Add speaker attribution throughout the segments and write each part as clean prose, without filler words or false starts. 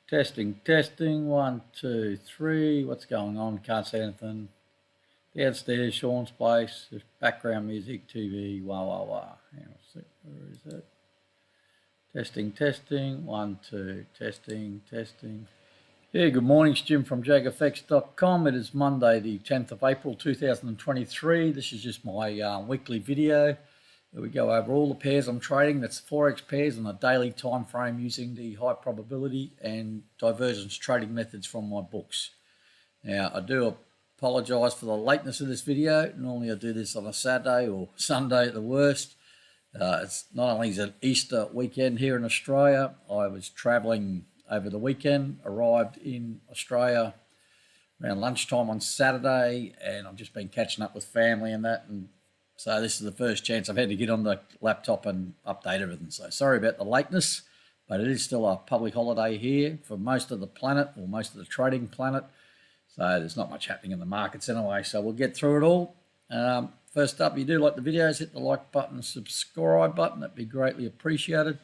Speaker 1: Testing. 1, 2, 3. What's going on? Can't see anything. Downstairs, Sean's place. There's background music, TV. Wah. Hang on a sec. Where is it? Testing. 1, 2. Testing. Yeah, good morning. It's Jim from JAGfx.com. It is Monday, the 10th of April, 2023. This is just my weekly video where we go over all the pairs I'm trading. That's Forex pairs on a daily time frame using the high probability and divergence trading methods from my books. Now, I do apologise for the lateness of this video. Normally I do this on a Saturday or Sunday at the worst. It's not only is it Easter weekend here in Australia, I was travelling over the weekend, arrived in Australia around lunchtime on Saturday, and I've just been catching up with family and that, and so this is the first chance I've had to get on the laptop and update everything. So sorry about the lateness, but it is still a public holiday here for most of the planet, or most of the trading planet, so there's not much happening in the markets anyway, so we'll get through it all. First up, if you do like the videos, hit the like button, subscribe button, that'd be greatly appreciated.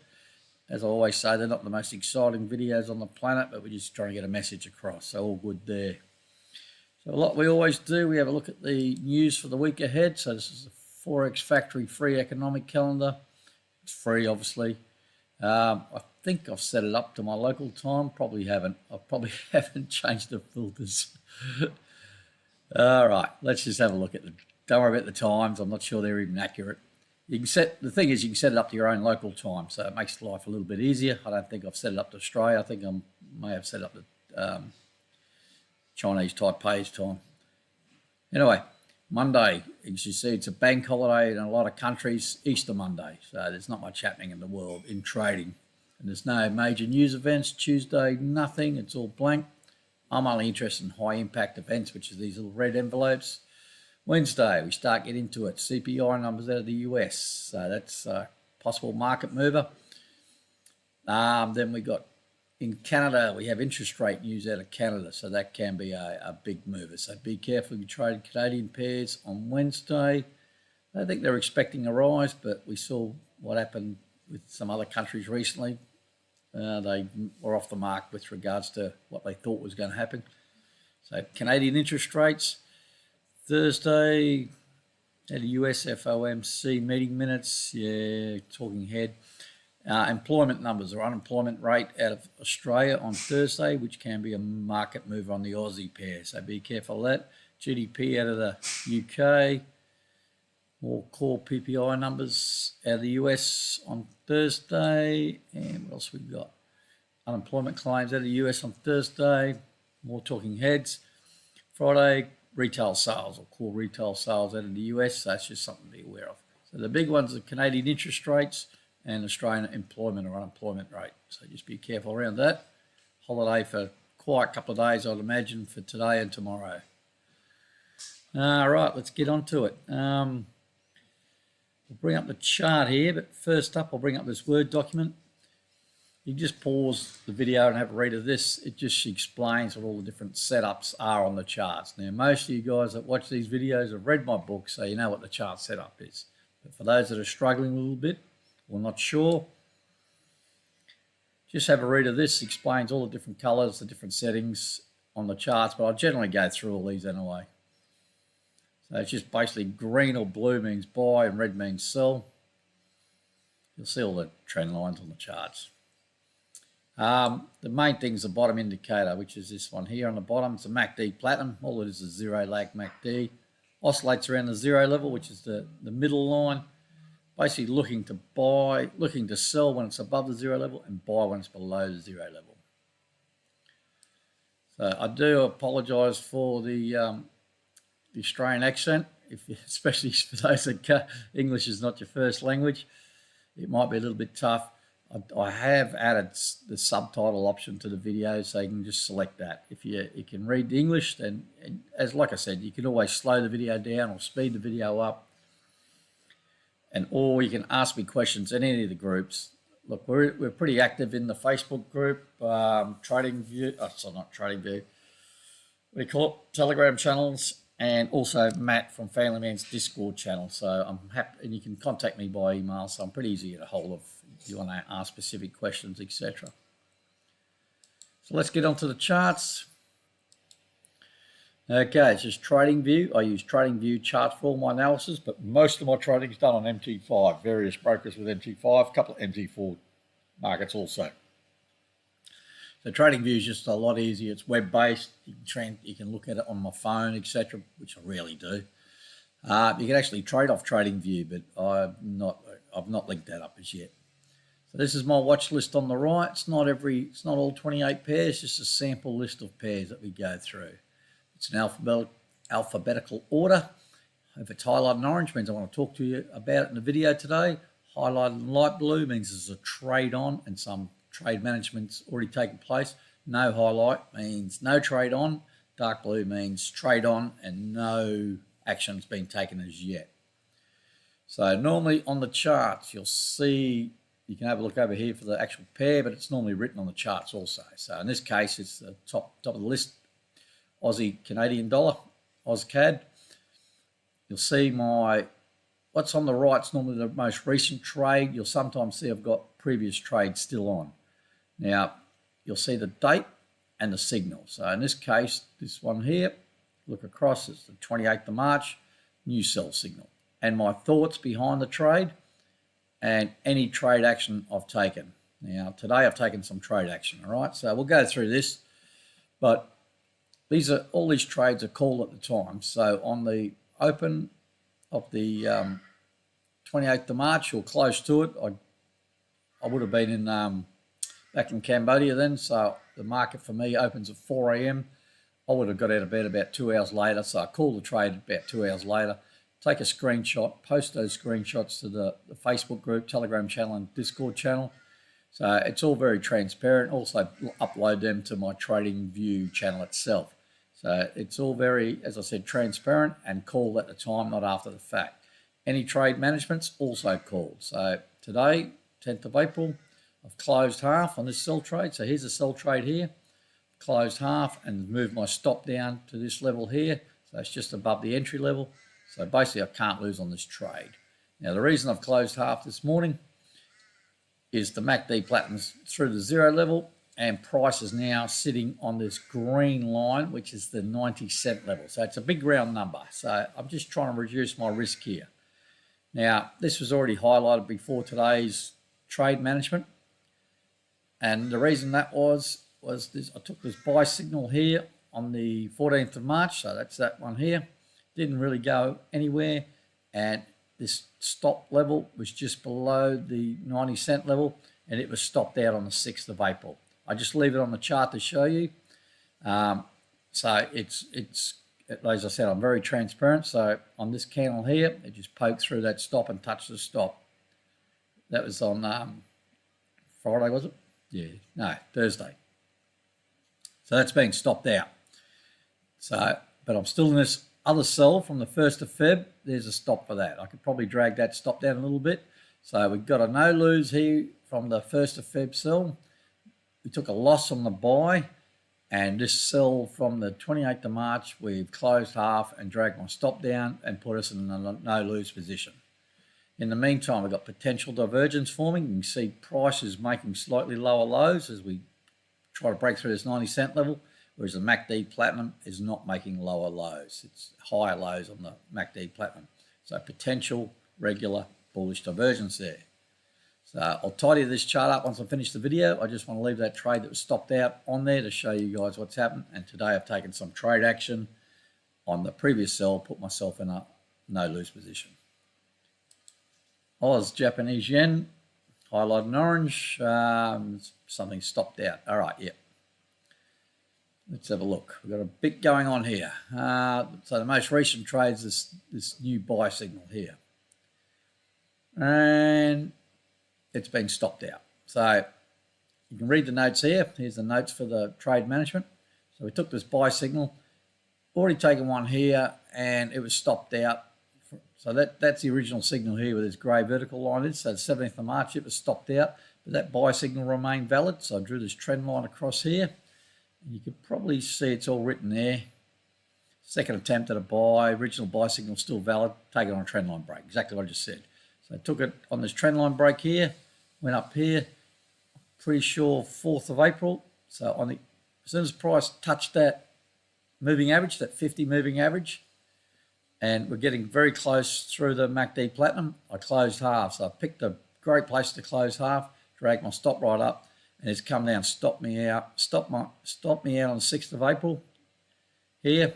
Speaker 1: As I always say, they're not the most exciting videos on the planet, but we're just trying to get a message across, so all good there. So like we always do, we have a look at the news for the week ahead. So this is the Forex Factory free economic calendar. It's free, obviously. I think I've set it up to my local time. Probably haven't. I probably haven't changed the filters. All right, let's just have a look at them. Don't worry about the times. I'm not sure they're even accurate. You can set, the thing is, you can set it up to your own local time, so it makes life a little bit easier. I don't think I've set it up to Australia. I think I may have set it up to Chinese Taipei's time. Anyway, Monday, as you see, it's a bank holiday in a lot of countries, Easter Monday, so there's not much happening in the world in trading. And there's no major news events. Tuesday, nothing. It's all blank. I'm only interested in high impact events, which is these little red envelopes. Wednesday, we start getting into it. CPI numbers out of the US, so that's a possible market mover. Then we got, in Canada, we have interest rate news out of Canada, so that can be a big mover. So be careful if you trade Canadian pairs on Wednesday. I think they're expecting a rise, but we saw what happened with some other countries recently. They were off the mark with regards to what they thought was going to happen. So Canadian interest rates. Thursday, at a US FOMC meeting minutes, yeah, talking head. Employment numbers or unemployment rate out of Australia on Thursday, which can be a market mover on the Aussie pair, so be careful of that. GDP out of the UK, more core PPI numbers out of the US on Thursday, and what else we got? Unemployment claims out of the US on Thursday, more talking heads. Friday, retail sales or core retail sales out of the US, so that's just something to be aware of. So the big ones are Canadian interest rates and Australian employment or unemployment rate. So just be careful around that. Holiday for quite a couple of days, I'd imagine, for today and tomorrow. All right, let's get on to it. We'll bring up the chart here, but first up, I'll bring up this Word document. You just pause the video and have a read of this. It just explains what all the different setups are on the charts. Now, most of you guys that watch these videos have read my book, so you know what the chart setup is. But for those that are struggling a little bit or not sure, just have a read of this. It explains all the different colors, the different settings on the charts, but I generally go through all these anyway. So it's just basically green or blue means buy and red means sell. You'll see all the trend lines on the charts. The main thing is the bottom indicator, which is this one here on the bottom. It's a MACD Platinum. All it is zero lag MACD. Oscillates around the zero level, which is the middle line. Basically looking to buy, looking to sell when it's above the zero level and buy when it's below the zero level. So I do apologise for the Australian accent, especially for those that English is not your first language. It might be a little bit tough. I have added the subtitle option to the video, so you can just select that. If you can read the English, then, like I said, you can always slow the video down or speed the video up, or you can ask me questions in any of the groups. Look, we're pretty active in the Facebook group, Trading View. Oh, sorry, not Trading View. What do you call it? Telegram channels, and also Matt from Family Man's Discord channel. So I'm happy, and you can contact me by email. So I'm pretty easy to get a hold of if you want to ask specific questions, etc. So let's get onto the charts. Okay, it's just TradingView. I use TradingView charts for all my analysis, but most of my trading is done on MT5, various brokers with MT5, a couple of MT4 markets also. So TradingView is just a lot easier. It's web-based. You can look at it on my phone, etc., which I rarely do. You can actually trade off TradingView, but I've not linked that up as yet. So this is my watch list on the right. It's not all 28 pairs, just a sample list of pairs that we go through. It's an alphabetical order. If it's highlighted in orange, means I want to talk to you about it in the video today. Highlighted in light blue means there's a trade on and some trade management's already taken place. No highlight means no trade on. Dark blue means trade on and no action's been taken as yet. So normally on the charts, you'll see, you can have a look over here for the actual pair, but it's normally written on the charts also. So in this case, it's the top of the list, Aussie Canadian dollar, AusCAD. You'll see what's on the right is normally the most recent trade. You'll sometimes see I've got previous trades still on. Now, you'll see the date and the signal. So in this case, this one here, look across, it's the 28th of March, new sell signal. And my thoughts behind the trade and any trade action I've taken. Now, today I've taken some trade action, all right? So we'll go through this, but all these trades are called at the time. So on the open of the 28th of March or close to it, I would have been in back in Cambodia then, so the market for me opens at 4 a.m. I would have got out of bed about 2 hours later, so I called the trade about 2 hours later, take a screenshot, post those screenshots to the Facebook group, Telegram channel and Discord channel. So it's all very transparent. Also upload them to my TradingView channel itself. So it's all very, as I said, transparent and called at the time, not after the fact. Any trade management's also called. So today, 10th of April, I've closed half on this sell trade. So here's a sell trade here. Closed half and moved my stop down to this level here. So it's just above the entry level. So basically I can't lose on this trade. Now the reason I've closed half this morning is the MACD Platinum's through the zero level and price is now sitting on this green line, which is the 90-cent level. So it's a big round number. So I'm just trying to reduce my risk here. Now, this was already highlighted before today's trade management. And the reason that was this, I took this buy signal here on the 14th of March. So that's that one here. Didn't really go anywhere. And this stop level was just below the 90-cent level. And it was stopped out on the 6th of April. I just leave it on the chart to show you. So it's as I said, I'm very transparent. So on this candle here, it just poked through that stop and touched the stop. That was on Friday, was it? Yeah, no, Thursday. So that's been stopped out. So, but I'm still in this other sell from the 1st of Feb. There's a stop for that. I could probably drag that stop down a little bit. So we've got a no lose here from the 1st of Feb sell. We took a loss on the buy, and this sell from the 28th of March, we've closed half and dragged my stop down and put us in a no-lose position. In the meantime, we've got potential divergence forming. You can see prices making slightly lower lows as we try to break through this 90-cent level, whereas the MACD Platinum is not making lower lows. It's higher lows on the MACD Platinum. So potential regular bullish divergence there. So I'll tidy this chart up once I finish the video. I just want to leave that trade that was stopped out on there to show you guys what's happened. And today I've taken some trade action on the previous sell, put myself in a no-lose position. Oz Japanese yen, highlighted in orange, something stopped out. All right, yeah. Let's have a look. We've got a bit going on here. So the most recent trade is this new buy signal here. And it's been stopped out. So you can read the notes here. Here's the notes for the trade management. So we took this buy signal, already taken one here, and it was stopped out. So that's the original signal here with this grey vertical line is. So the 17th of March, it was stopped out, but that buy signal remained valid. So I drew this trend line across here. And you could probably see it's all written there. Second attempt at a buy, original buy signal still valid, take it on a trend line break, exactly what I just said. So I took it on this trend line break here, went up here, pretty sure 4th of April. So on the as soon as price touched that moving average, that 50 moving average, and we're getting very close through the MACD Platinum, I closed half. So I picked a great place to close half, dragged my stop right up, and it's come down, stopped me out on the 6th of April here.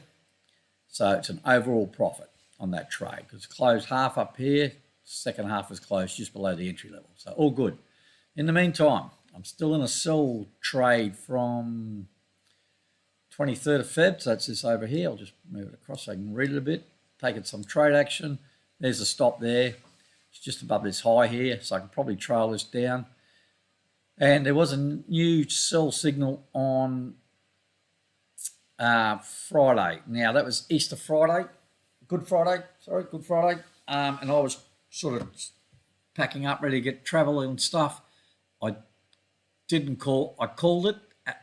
Speaker 1: So it's an overall profit on that trade because it's closed half up here, second half is closed just below the entry level. So all good. In the meantime, I'm still in a sell trade from 23rd of Feb, so that's this over here. I'll just move it across so I can read it a bit. Taking some trade action. There's a stop there. It's just above this high here, so I can probably trail this down. And there was a new sell signal on Friday. Now, that was Easter Friday. Good Friday. And I was sort of packing up, ready to get travel and stuff. I called it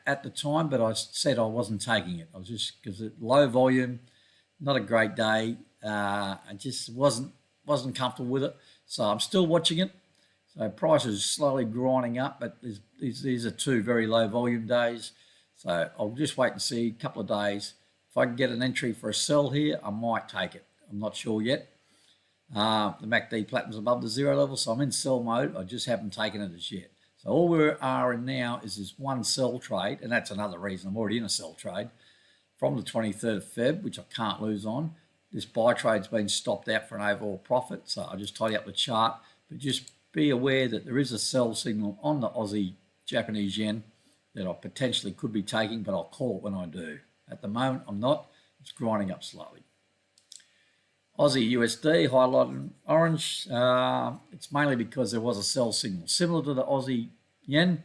Speaker 1: at the time, but I said I wasn't taking it. I was just, because it low volume, not a great day. I just wasn't comfortable with it. So I'm still watching it. So price is slowly grinding up, but these are two very low volume days. So I'll just wait and see a couple of days. If I can get an entry for a sell here, I might take it. I'm not sure yet. The MACD Platinum's above the zero level, so I'm in sell mode. I just haven't taken it as yet. So all we are in now is this one sell trade, and that's another reason I'm already in a sell trade from the 23rd of Feb, which I can't lose on. This buy trade's been stopped out for an overall profit, so I'll just tidy up the chart. But just be aware that there is a sell signal on the Aussie Japanese yen that I potentially could be taking, but I'll call it when I do. At the moment, I'm not. It's grinding up slowly. Aussie USD, highlighted in orange. It's mainly because there was a sell signal. Similar to the Aussie yen,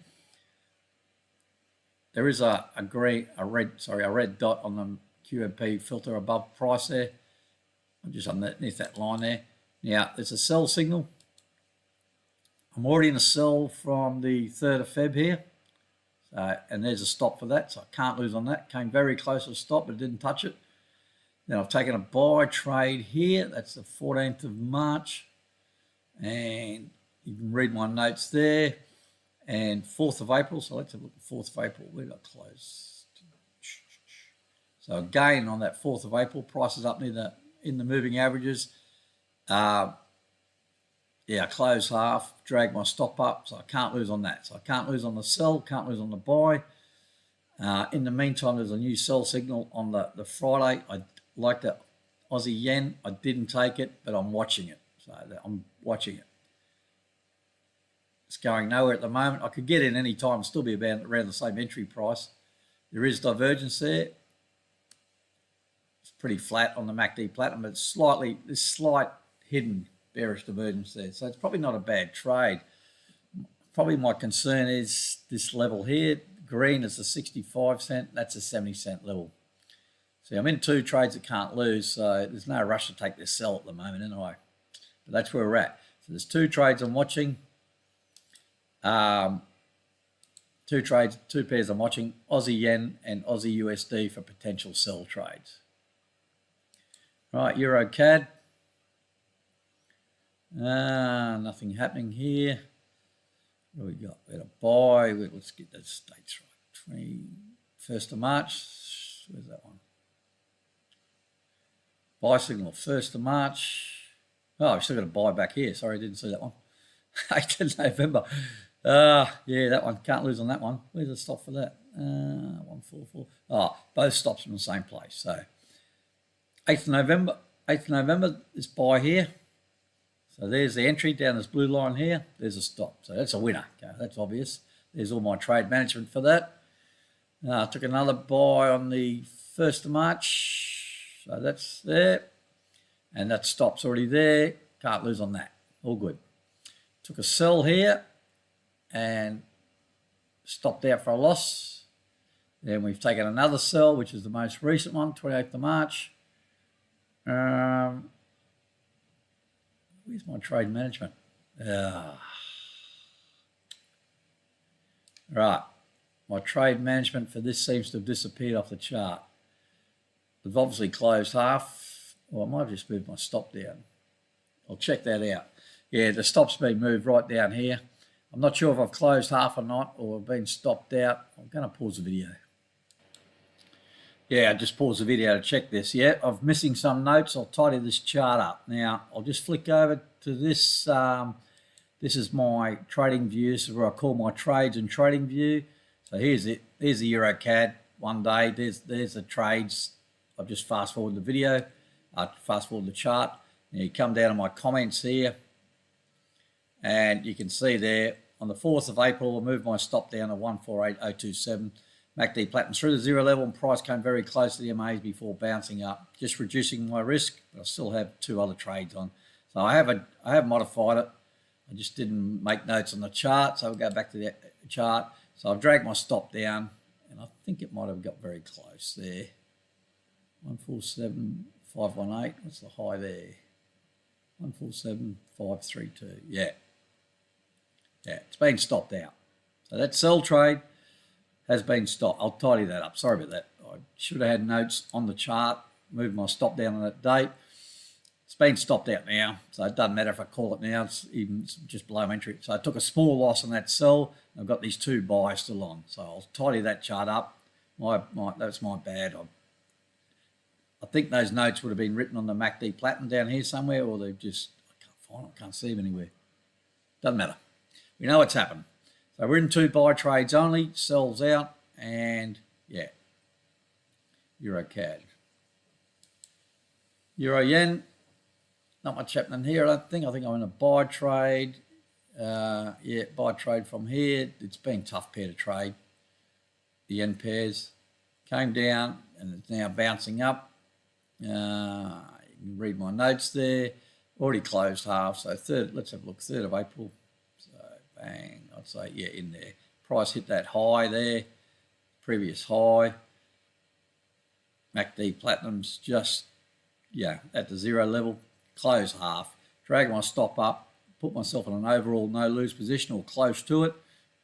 Speaker 1: there is a red dot on the QMP filter above price there. I'm just underneath that line there. Now, there's a sell signal. I'm already in a sell from the 3rd of Feb here. And there's a stop for that, so I can't lose on that. Came very close to a stop, but didn't touch it. Then I've taken a buy trade here. That's the 14th of March. And you can read my notes there. And 4th of April, so let's have a look at 4th of April. Where did I close? So again, on that 4th of April, prices up near in the moving averages. I close half, drag my stop up, so I can't lose on that. So I can't lose on the sell, can't lose on the buy. In the meantime, there's a new sell signal on the Friday. I like the Aussie yen. I didn't take it, but I'm watching it. So I'm watching it. It's going nowhere at the moment. I could get in any time, still be around the same entry price. There is divergence there. It's pretty flat on the MACD Platinum, but this slight hidden bearish divergence there. So it's probably not a bad trade. Probably my concern is this level here. Green is a 65 cent. That's a 70 cent level. See, I'm in two trades that can't lose, so there's no rush to take this sell at the moment anyway. But that's where we're at. So there's two trades I'm watching. Two pairs I'm watching. Aussie yen and Aussie USD for potential sell trades. Right, Euro CAD. Nothing happening here. What do we got? We had a buy. Let's get those dates right. 21st of March. Where's that one? Buy signal 1st of March. Oh, I've still got a buy back here. Sorry, I didn't see that one. 8th of November. Yeah, that one. Can't lose on that one. Where's the stop for that? 144. Oh, both stops in the same place. So 8th of November, this buy here. So there's the entry down this blue line here. There's a stop. So that's a winner. Okay, that's obvious. There's all my trade management for that. I took another buy on the 1st of March. So that's there. And that stop's already there. Can't lose on that. All good. Took a sell here and stopped out for a loss. Then we've taken another sell, which is the most recent one, 28th of March. Where's my trade management? Right. My trade management for this seems to have disappeared off the chart. I've obviously closed half. Or I might have just moved my stop down. I'll check that out. Yeah, the stop's been moved right down here. I'm not sure if I've closed half or not, or I've been stopped out. I'm going to pause the video. Yeah, I just paused the video to check this. Yeah, I'm missing some notes. I'll tidy this chart up. Now, I'll just flick over to this. This is my trading view. This is where I call my trades and trading view. So here's it. There's the Euro CAD one day. There's the trades. I've just fast forward the video. Fast forward the chart. Now you come down to my comments here. And you can see there on the 4th of April, I moved my stop down to 148027. MACD platinum through the zero level and price came very close to the MAs before bouncing up, just reducing my risk. But I still have 2 other trades on. So I have modified it. I just didn't make notes on the chart. So I'll go back to the chart. So I've dragged my stop down and I think it might have got very close there. 147518, what's the high there? 147532, yeah. Yeah, it's been stopped out. So that sell trade has been stopped. I'll tidy that up. Sorry about that. I should have had notes on the chart, moved my stop down on that date. It's been stopped out now, so it doesn't matter if I call it now. It's just below entry. So I took a small loss on that sell. I've got these 2 buys still on. So I'll tidy that chart up. That's my bad. I think those notes would have been written on the MACD platinum down here somewhere, or they've just, I can't find them, can't see them anywhere. Doesn't matter. We know what's happened. So we're in 2 buy trades only, sells out, and yeah, Euro CAD. Euro Yen, not much happening here, I don't think. I think I'm in a buy trade. Yeah, buy trade from here. It's been tough pair to trade. The yen pairs came down and it's now bouncing up. You can read my notes there. Already closed half, so let's have a look, 3rd of April. So bang, I'd say, yeah, in there. Price hit that high there, previous high. MACD Platinum's just, yeah, at the zero level, close half. Drag my stop up, put myself in an overall no lose position or close to it,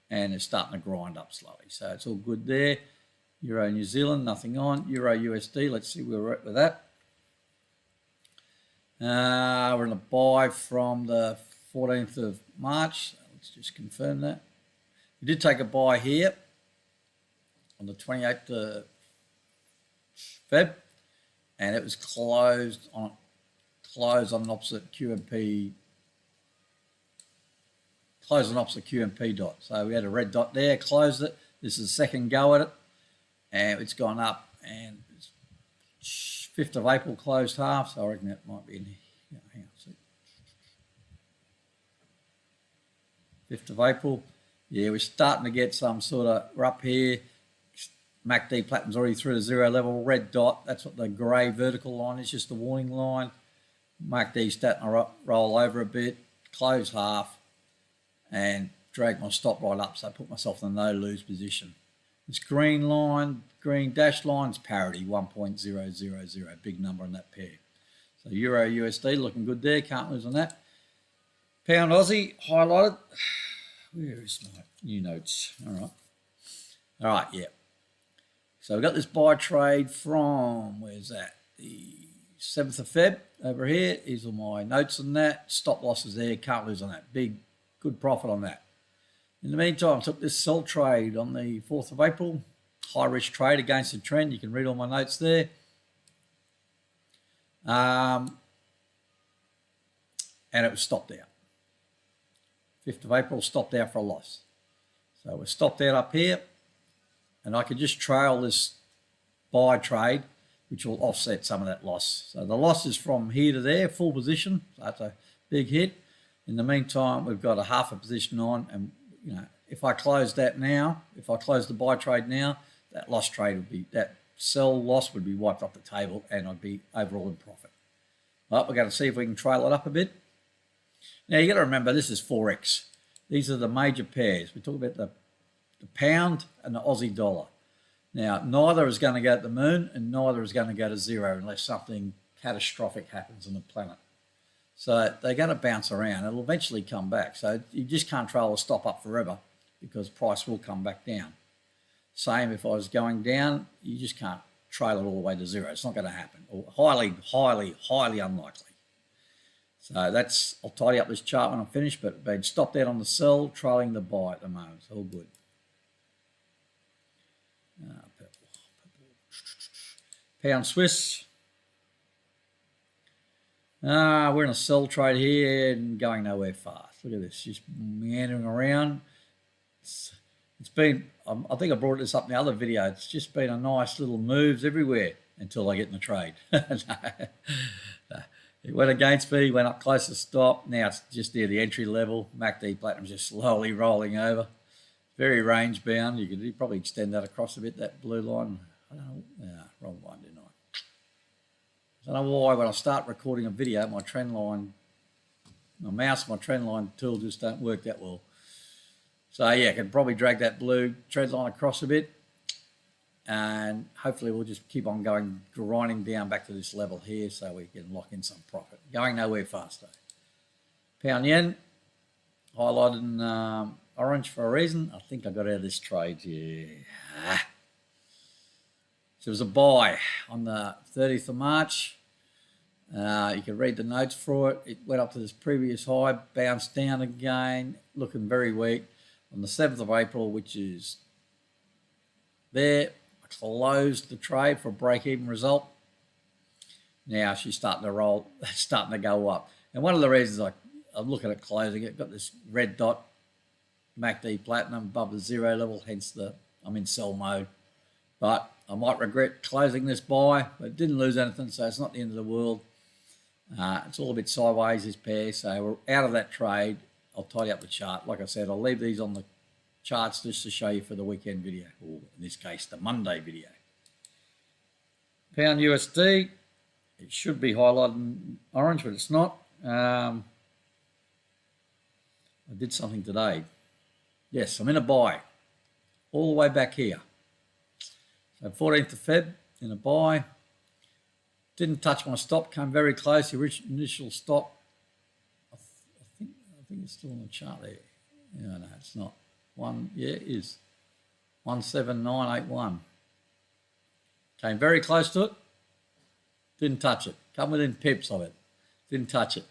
Speaker 1: and it's starting to grind up slowly. So it's all good there. Euro New Zealand, nothing on. Euro USD, let's see where we're at with that. We're in a buy from the 14th of March. Let's just confirm that. We did take a buy here on the 28th of Feb, and it was closed on an opposite QMP. Closed on opposite QMP dot. So we had a red dot there, closed it. This is the second go at it, and it's gone up, and it's 5th of April closed half, so I reckon that might be in here. Hang on a sec. 5th of April. Yeah, we're starting to get some sort of, we're up here. MACD Platinum's already through the zero level, red dot. That's what the grey vertical line is, just the warning line. MACD's starting to roll over a bit, close half, and drag my stop right up, so I put myself in a no lose position. This green line, green dashed line's parity, 1.000, big number on that pair. So Euro USD looking good there, can't lose on that. Pound Aussie highlighted. Where is my new notes? All right, yeah. So we've got this buy trade from, where's that? The 7th of Feb over here. Here's all my notes on that. Stop losses there, can't lose on that. Big, good profit on that. In the meantime, I took this sell trade on the 4th of April. High risk trade against the trend. You can read all my notes there. And it was stopped out. 5th of April, stopped out for a loss. So we're stopped out up here. And I could just trail this buy trade, which will offset some of that loss. So the loss is from here to there, full position. So that's a big hit. In the meantime, we've got a half a position on, and you know, if I close that now, if I close the buy trade now, that loss trade would be, that sell loss would be wiped off the table, and I'd be overall in profit. But we're going to see if we can trail it up a bit. Now you got to remember, this is Forex. These are the major pairs. We talk about the pound and the Aussie dollar. Now, neither is going to go to the moon and neither is going to go to zero unless something catastrophic happens on the planet. So they're going to bounce around. It'll eventually come back. So you just can't trail a stop up forever because price will come back down. Same if I was going down, you just can't trail it all the way to zero. It's not going to happen. Or highly, highly, highly unlikely. So that's, I'll tidy up this chart when I'm finished, but been stopped out on the sell, trailing the buy at the moment. It's all good. Purple. Pound Swiss. We're in a sell trade here and going nowhere fast. Look at this, just meandering around. It's been, I think I brought this up in the other video, it's just been a nice little moves everywhere until I get in the trade. No. It went against me, went up close to stop. Now it's just near the entry level. MACD Platinum's just slowly rolling over. Very range bound. You could probably extend that across a bit, that blue line. I don't know. Yeah, wrong one, didn't I? I don't know why when I start recording a video, my trend line, my mouse, my trend line tool just don't work that well. So yeah, I can probably drag that blue trend line across a bit. And hopefully we'll just keep on going, grinding down back to this level here so we can lock in some profit. Going nowhere fast though. Pound yen, highlighted in orange for a reason. I think I got out of this trade, yeah. So it was a buy on the 30th of March. You can read the notes for it. It went up to this previous high, bounced down again, looking very weak. On the 7th of April, which is there, closed the trade for a break-even result. Now she's starting to roll, starting to go up. And one of the reasons I'm looking at closing it, got this red dot, MACD Platinum above the zero level, hence I'm in sell mode. But I might regret closing this buy, but it didn't lose anything, so it's not the end of the world. It's all a bit sideways, this pair, so we're out of that trade. I'll tidy up the chart. Like I said, I'll leave these on the charts just to show you for the weekend video, or in this case the Monday video. Pound USD, it should be highlighted in orange, but it's not. I did something today. Yes, I'm in a buy all the way back here. So 14th of Feb in a buy. Didn't touch my stop, came very close. The initial stop, I think it's still on the chart there. No, it's not. Yeah, it is 17981. Came very close to it. Didn't touch it. Come within pips of it. Didn't touch it.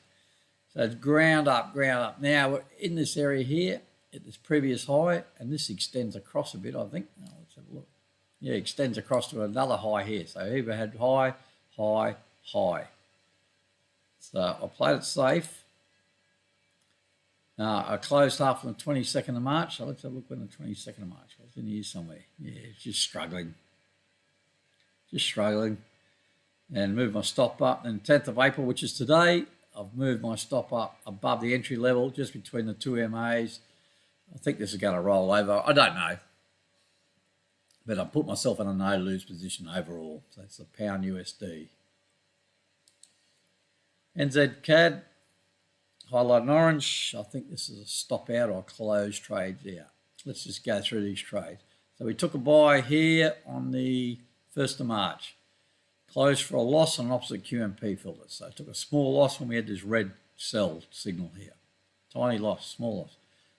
Speaker 1: So it's ground up, ground up. Now we're in this area here at this previous high, and this extends across a bit, I think. Oh, let's have a look. Yeah, it extends across to another high here. So here we had high, high, high. So I played it safe. I closed half on the 22nd of March. So let's have a look when the 22nd of March was. In here somewhere. Yeah, it's just struggling. Just struggling. And moved my stop up. And 10th of April, which is today, I've moved my stop up above the entry level, just between the two MAs. I think this is going to roll over. I don't know. But I put myself in a no-lose position overall. So that's the pound USD. NZ CAD. Highlight in orange. I think this is a stop out or a close trade there. Let's just go through these trades. So we took a buy here on the 1st of March. Closed for a loss on an opposite QMP filter. So I took a small loss when we had this red sell signal here. Tiny loss, small loss.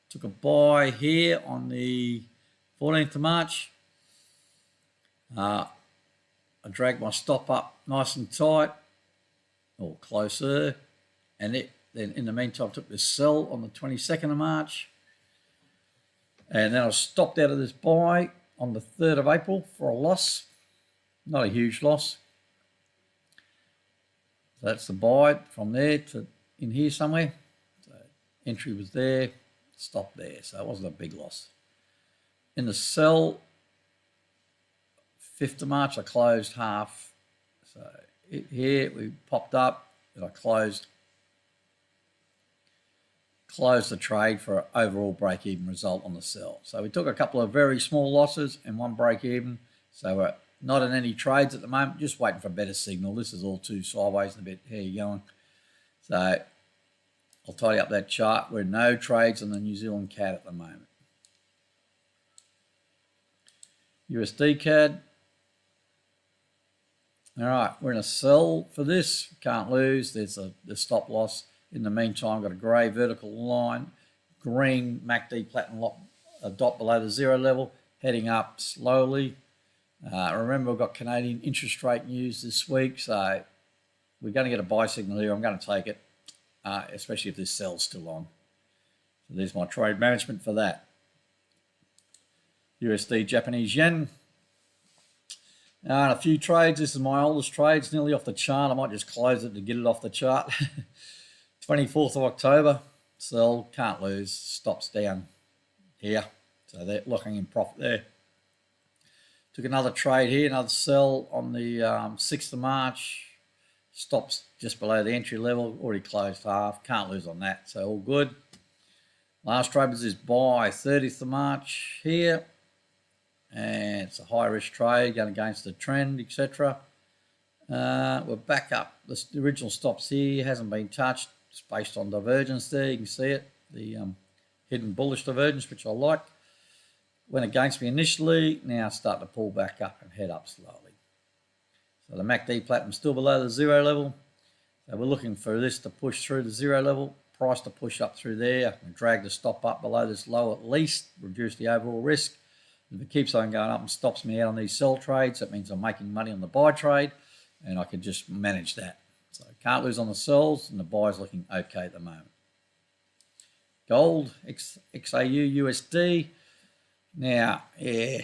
Speaker 1: Took a buy here on the 14th of March. I dragged my stop up nice and tight, or closer, and then in the meantime took this sell on the 22nd of March, and then I stopped out of this buy on the 3rd of April for a loss, not a huge loss. So that's the buy from there to in here somewhere. So entry was there, stop there, so it wasn't a big loss. In the sell, 5th of March, I closed half. So here we popped up and I closed the trade for an overall break-even result on the sell. So we took a couple of very small losses and one break-even. So we're not in any trades at the moment, just waiting for a better signal. This is all too sideways and a bit, how you going? So I'll tidy up that chart. We're in no trades on the New Zealand CAD at the moment. USD CAD. All right, we're in a sell for this. Can't lose. There's the stop loss. In the meantime, got a grey vertical line, green MACD Platinum dot below the zero level, heading up slowly. Remember, we've got Canadian interest rate news this week, so we're going to get a buy signal here. I'm going to take it, especially if this sell's still on. So there's my trade management for that. USD Japanese yen. And a few trades. This is my oldest trade. It's nearly off the chart. I might just close it to get it off the chart. 24th of October. Sell, can't lose. Stops down here. So they're looking in profit there. Took another trade here, another sell on the 6th of March. Stops just below the entry level. Already closed half. Can't lose on that. So all good. Last trade was this buy, 30th of March here. And it's a high risk trade going against the trend, etc. We're back up. The original stops here hasn't been touched. It's based on divergence there. You can see it, the hidden bullish divergence, which I like. Went against me initially. Now starting to pull back up and head up slowly. So the MACD platinum still below the zero level. So we're looking for this to push through the zero level. Price to push up through there and drag the stop up below this low at least. Reduce the overall risk. If it keeps on going up and stops me out on these sell trades, that means I'm making money on the buy trade, and I can just manage that. So can't lose on the sells, and the buy's looking okay at the moment. Gold, XAU, USD. Now, yeah,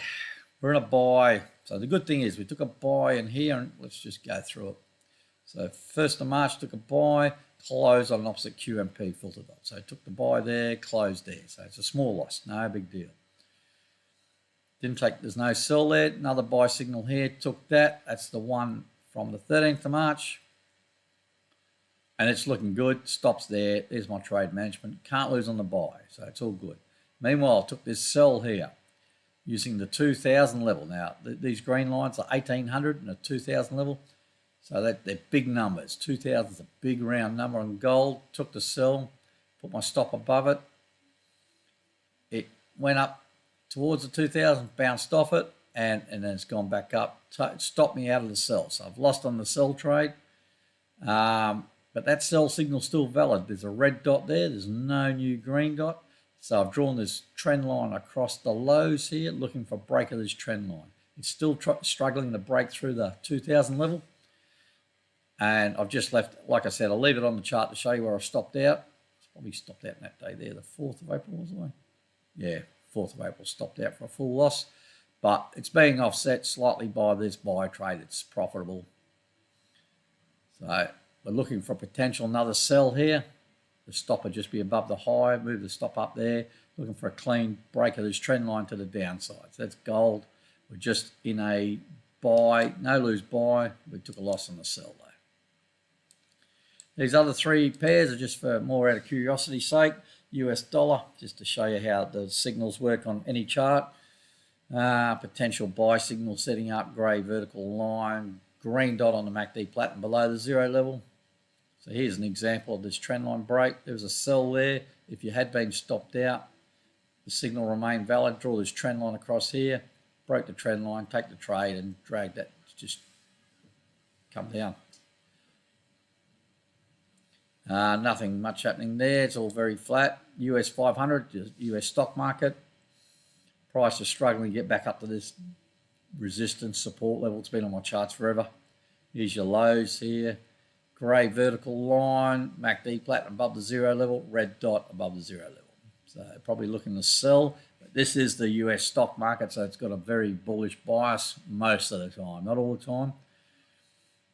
Speaker 1: we're in a buy. So the good thing is we took a buy in here, and let's just go through it. So 1st of March took a buy, closed on an opposite QMP filter dot. So took the buy there, closed there. So it's a small loss, no big deal. Didn't take, there's no sell there. Another buy signal here, took that. That's the one from the 13th of March. And it's looking good. Stops there. There's my trade management. Can't lose on the buy, so it's all good. Meanwhile, I took this sell here using the 2000 level. Now, these green lines are 1800 and a 2000 level. So they're big numbers. 2000 is a big round number on gold. Took the sell, put my stop above it. It went up towards the 2000, bounced off it, and then it's gone back up. It stopped me out of the sell. So I've lost on the sell trade. But that sell signal's still valid. There's a red dot there. There's no new green dot. So I've drawn this trend line across the lows here, looking for a break of this trend line. It's still struggling to break through the 2000 level. And I've just left, like I said, I'll leave it on the chart to show you where I stopped out. It's probably stopped out in that day there, the 4th of April, was I? Yeah, 4th of April, stopped out for a full loss. But it's being offset slightly by this buy trade. It's profitable. So we're looking for potential another sell here. The stop would just be above the high. Move the stop up there. Looking for a clean break of this trend line to the downside. So that's gold. We're just in a buy, no lose buy. We took a loss on the sell though. These other three pairs are just for more out of curiosity's sake. US dollar, just to show you how the signals work on any chart. Potential buy signal setting up, grey vertical line, green dot on the MACD platinum below the zero level. So here's an example of this trend line break. There was a sell there. If you had been stopped out, the signal remained valid. Draw this trend line across here, broke the trend line, take the trade and drag that, just come down. Nothing much happening there. It's all very flat. US 500, US stock market. Price is struggling to get back up to this resistance support level. It's been on my charts forever. Here's your lows here. Grey vertical line, MACD platinum above the zero level, red dot above the zero level. So probably looking to sell. But this is the US stock market, so it's got a very bullish bias most of the time. Not all the time.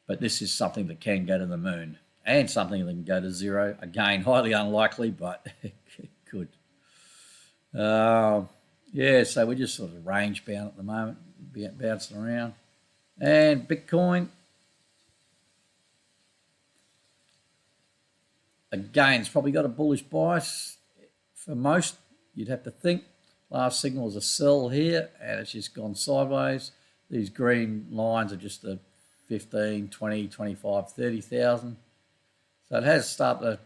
Speaker 1: But this is something that can go to the moon. And something that can go to zero. Again, highly unlikely, but it could. Yeah, so we're just sort of range bound at the moment, bouncing around. And Bitcoin, again, it's probably got a bullish bias for most, you'd have to think. Last signal was a sell here, and it's just gone sideways. These green lines are just the 15, 20, 25, 30,000. So it has started to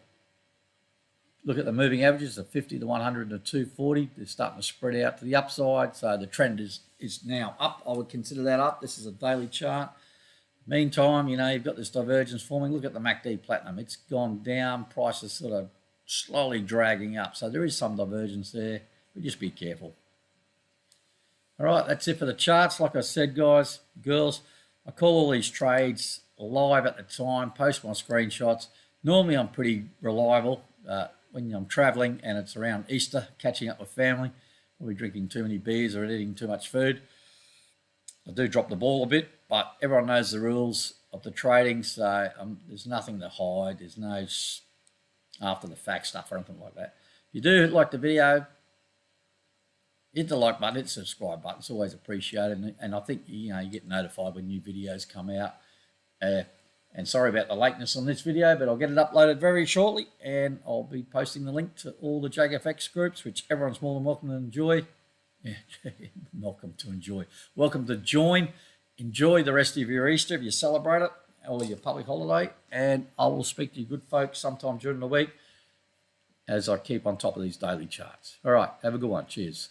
Speaker 1: look at the moving averages of 50 to 100 to 240. They're starting to spread out to the upside. So the trend is now up. I would consider that up. This is a daily chart. Meantime, you know, you've got this divergence forming. Look at the MACD platinum. It's gone down. Price is sort of slowly dragging up. So there is some divergence there, but just be careful. All right, that's it for the charts. Like I said, guys, girls, I call all these trades live at the time, post my screenshots. Normally, I'm pretty reliable when I'm traveling and it's around Easter, catching up with family, probably drinking too many beers or eating too much food. I do drop the ball a bit, but everyone knows the rules of the trading, so there's nothing to hide. There's no after the fact stuff or anything like that. If you do like the video, hit the like button, hit the subscribe button. It's always appreciated, and I think you get notified when new videos come out. And sorry about the lateness on this video, but I'll get it uploaded very shortly, and I'll be posting the link to all the JAGfx groups, which everyone's more than welcome to enjoy. Yeah, welcome to enjoy. Welcome to join. Enjoy the rest of your Easter if you celebrate it, or your public holiday, and I will speak to you good folks sometime during the week as I keep on top of these daily charts. All right, have a good one. Cheers.